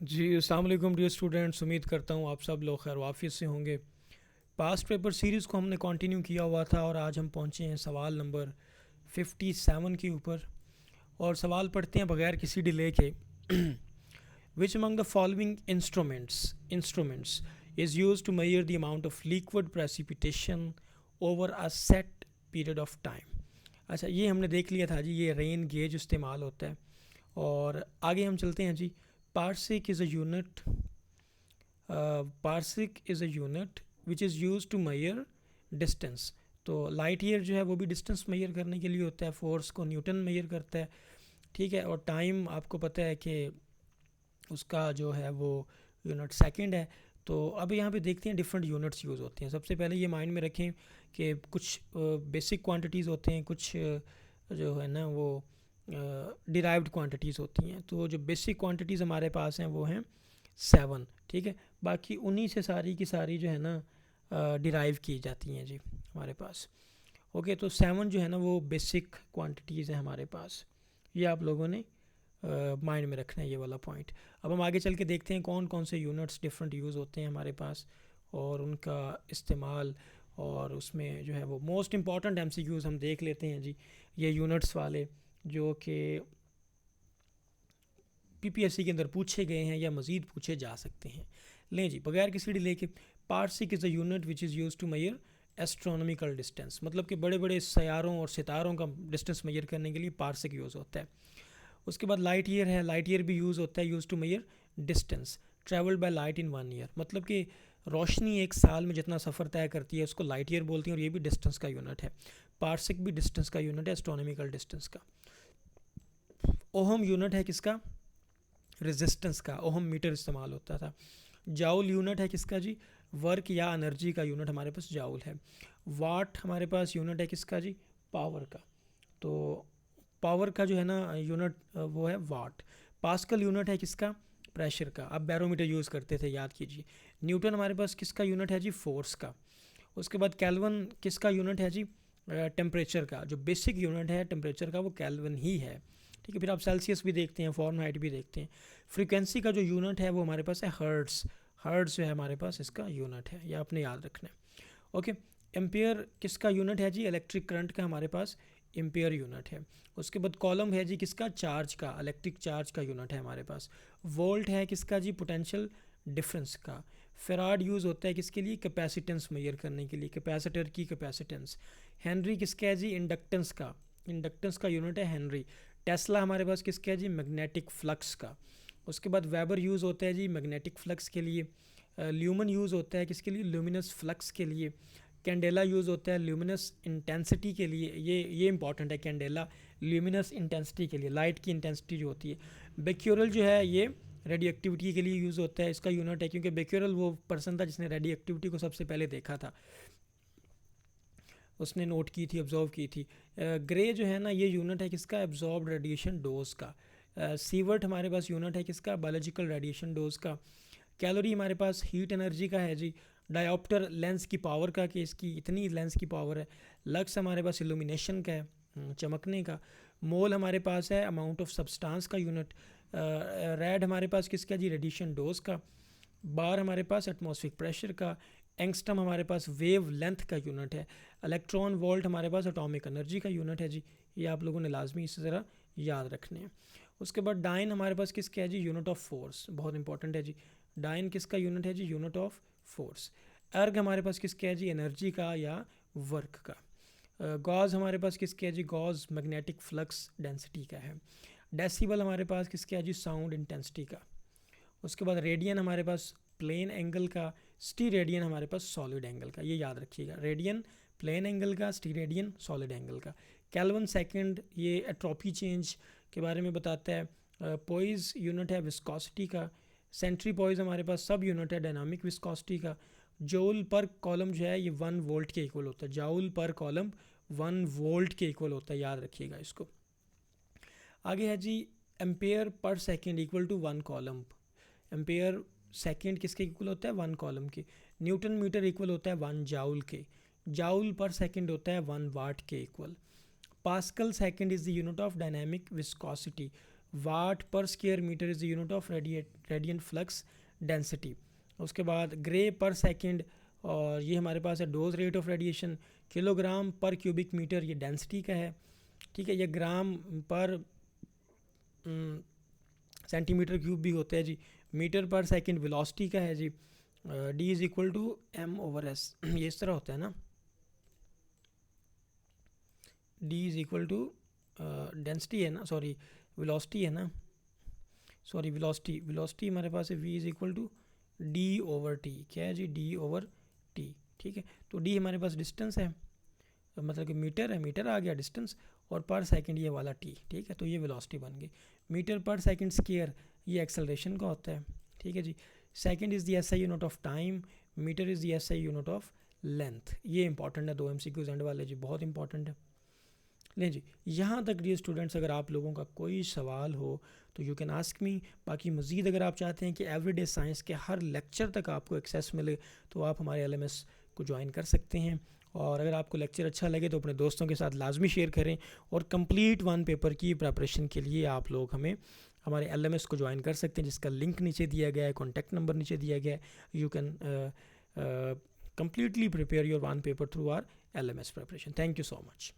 जी, अस्सलाम वालेकुम dear students. उम्मीद करता हूँ आप सब लोग खैर वाफियत से होंगे। पास्ट पेपर सीरीज़ को हमने कंटिन्यू किया हुआ था और आज हम पहुँचे हैं सवाल नंबर 57 के ऊपर। और सवाल पढ़ते हैं बगैर किसी डिले के। Which among the following instruments is use to measure the amount of liquid precipitation over a set period of time. अच्छा, ये हमने देख लिया था जी, ये रेन गेज इस्तेमाल होता है। और आगे हम चलते हैं जी। Parsec is a unit parsec is a unit which is use to measure distance. तो लाइट ईयर जो है वो भी डिस्टेंस मेजर करने के लिए होता है। फोर्स को न्यूटन मेजर करता है, ठीक है। और टाइम आपको पता है कि उसका जो है वो यूनिट सेकंड है। तो अब यहाँ पे देखते हैं डिफरेंट यूनिट्स यूज़ होते हैं। सबसे पहले ये माइंड में रखें कि कुछ बेसिक क्वांटिटीज़ होते हैं, कुछ जो है ना वो डिराइव्ड क्वांटिटीज़ होती हैं। तो जो बेसिक क्वांटिटीज़ हमारे पास हैं वो हैं 7, ठीक है। बाकी उन्हीं से सारी की सारी जो है ना डिराइव की जाती हैं जी हमारे पास। ओके, तो 7 जो है ना वो बेसिक क्वांटिटीज़ हैं हमारे पास। ये आप लोगों ने माइंड में रखना है ये वाला पॉइंट। अब हम आगे चल के देखते हैं कौन कौन से यूनिट्स डिफरेंट यूज़ होते हैं हमारे पास और उनका इस्तेमाल। और उसमें जो है वो मोस्ट इम्पॉर्टेंट एमसीक्यूज़ हम देख लेते हैं जी, ये यूनिट्स वाले जो कि पीपीएससी के अंदर पूछे गए हैं या मज़ीद पूछे जा सकते हैं। लें जी, बगैर किसी डिले के, parsec is a unit which is use to measure astronomical distance. मतलब कि बड़े बड़े सैयारों और सितारों का डिस्टेंस मेजर करने के लिए पार्सिक यूज़ होता है। उसके बाद लाइट ईयर है, लाइट ईयर भी यूज़ होता है, use to measure distance travelled by light in 1 year. मतलब कि रोशनी एक साल में जितना सफ़र तय करती है उसको लाइट ईयर बोलती हैं और ये भी डिस्टेंस का यूनिट है। पार्सिक भी डिस्टेंस का यूनिट है, एस्ट्रोनॉमिकल डिस्टेंस का। ओहम यूनिट है किसका? रेजिस्टेंस का। ओहम मीटर इस्तेमाल होता था। जाउल यूनिट है किसका जी? वर्क या एनर्जी का यूनिट हमारे पास जाउल है। वाट हमारे पास यूनिट है किसका जी? पावर का। तो पावर का जो है ना यूनिट वो है वाट। पास्कल यूनिट है किसका? प्रेशर का। अब बैरोमीटर यूज़ करते थे, याद कीजिए। न्यूटन हमारे पास किसका यूनिट है जी? फोर्स का। उसके बाद केल्विन किसका यूनिट है जी? टेम्परेचर का। जो बेसिक यूनिट है टेम्परेचर का वो केल्विन ही है, ठीक है। फिर आप सेल्सियस भी देखते हैं, फॉरेनहाइट भी देखते हैं। फ्रीक्वेंसी का जो यूनिट है वो हमारे पास है हर्ट्स। हर्ट्स जो है हमारे पास इसका यूनिट है, यह आपने याद रखना है। ओके, एम्पियर किसका यूनिट है जी? इलेक्ट्रिक करंट का हमारे पास एम्पियर यूनिट है। उसके बाद कॉलम है जी किसका? चार्ज का। इलेक्ट्रिक चार्ज का यूनिट है हमारे पास। वोल्ट है किसका जी? पोटेंशियल डिफरेंस का। फेराड यूज़ होता है किसके लिए? कैपेसिटेंस मेजर करने के लिए, कैपेसिटर की कैपेसिटेंस। हेनरी किसका है जी? इंडक्टेंस का। इंडक्टेंस का यूनिट है हेनरी। टेस्ला हमारे पास किसका है जी? मैग्नेटिक फ्लक्स का। उसके बाद वेबर यूज़ होता है जी मैग्नेटिक फ्लक्स के लिए। ल्यूमन यूज़ होता है किसके लिए? ल्यूमिनस फ्लक्स के लिए। कैंडेला यूज़ होता है ल्यूमिनस इंटेंसिटी के लिए। ये इंपॉर्टेंट है, कैंडेला ल्यूमिनस इंटेंसिटी के लिए, लाइट की इंटेंसिटी जो होती है। बेक्यूरल जो है ये रेडियो एक्टिविटी के लिए यूज़ होता है, इसका यूनिट है, क्योंकि बेक्यूरल वो पर्सन था जिसने रेडियो एक्टिविटी को सबसे पहले देखा था, उसने नोट की थी, ऑब्जर्व की थी। ग्रे जो है ना ये यूनिट है किसका? एब्जॉर्ब रेडिएशन डोज का। सीवर्ट हमारे पास यूनिट है किसका? बायोलॉजिकल रेडिएशन डोज का। कैलोरी हमारे पास हीट एनर्जी का है जी। डायोप्टर लेंस की पावर का, कि इसकी इतनी लेंस की पावर है। लक्स हमारे पास इल्यूमिनेशन का है, चमकने का। मोल हमारे पास है अमाउंट ऑफ सब्सटेंस का यूनिट। रेड हमारे पास किसका जी? रेडिएशन डोज का। बार हमारे पास एटमॉस्फेरिक प्रेशर का। एंगस्ट्रम हमारे पास वेव लेंथ का यूनिट है। इलेक्ट्रॉन वोल्ट हमारे पास एटॉमिक एनर्जी का यूनिट है जी। ये आप लोगों ने लाजमी इसी तरह याद रखने हैं। उसके बाद डाइन हमारे पास किसका है जी? यूनिट ऑफ फोर्स, बहुत इंपॉर्टेंट है जी। डाइन किसका यूनिट है जी? Unit of force. अर्ग हमारे पास किसका है जी? एनर्जी का या वर्क का। गॉज हमारे पास किसका है जी? गॉज मैग्नेटिक फ्लक्स डेंसिटी का है। डेसिबल हमारे पास किसका है जी? साउंड इंटेंसिटी का। उसके बाद रेडियन हमारे पास प्लेन एंगल का। स्टी रेडियन हमारे पास सॉलिड एंगल का। ये याद रखिएगा, रेडियन प्लेन एंगल का, स्टी रेडियन सॉलिड एंगल का। केल्विन सेकंड ये एट्रोपी चेंज के बारे में बताता है। पॉइज यूनिट है विस्कोसिटी का। सेंट्री पॉइज हमारे पास सब यूनिट है डायनामिक विस्कोसिटी का। जूल पर कॉलम जो है ये 1 वोल्ट के इक्वल होता है। जाउल पर कॉलम 1 वोल्ट के इक्वल होता है, याद रखिएगा इसको। आगे है जी ampere per second equal to 1 coulomb. Ampere second किसके इक्वल होता है? 1 कॉलम के। न्यूटन मीटर इक्वल होता है 1 जाउल के। जाउल पर सेकेंड होता है 1 वाट के equal. Pascal second is the unit of dynamic viscosity. Watt per square metre is the unit of radiant flux density. उसके बाद ग्रे पर सेकंड, और ये हमारे पास है dose rate of radiation, kilogram पर क्यूबिक मीटर ये डेंसिटी का है, ठीक है। ये ग्राम पर सेंटीमीटर क्यूब भी होता है जी। मीटर पर सेकंड वेलोसिटी का है जी। D is equal to M over S, ये इस तरह होता है ना। D is equal to density है ना, सॉरी वेलोसिटी है ना, सॉरी वेलोसिटी हमारे पास है v is equal to d over t. क्या है जी? डी ओवर टी, ठीक है। तो डी हमारे पास डिस्टेंस है, मतलब कि मीटर है, मीटर आ गया डिस्टेंस, और पर सेकंड ये वाला टी, ठीक है। तो ये वेलोसिटी बन गई। मीटर पर सेकंड स्क्वायर ये एक्सेलरेशन का होता है, ठीक है जी। Second is the SI unit of time, metre is the SI unit of length. ये इंपॉर्टेंट है, 2 MCQs एंड वाले जी, बहुत इंपॉर्टेंट है। लें जी, यहाँ तक डियर स्टूडेंट्स, अगर आप लोगों का कोई सवाल हो तो यू कैन आस्क मी। बाकी मज़ीद अगर आप चाहते हैं कि एवरीडे साइंस के हर लेक्चर तक आपको एक्सेस मिले तो आप हमारे LMS को ज्वाइन कर सकते हैं। और अगर आपको लेक्चर अच्छा लगे तो अपने दोस्तों के साथ लाजमी शेयर करें। और कंप्लीट 1 पेपर की प्रिपरेशन के लिए आप लोग हमें हमारे LMS को ज्वाइन कर सकते हैं, जिसका लिंक नीचे दिया गया है, कॉन्टैक्ट नंबर नीचे दिया गया है। You can completely prepare your 1 paper through our LMS preparation. Thank you so much.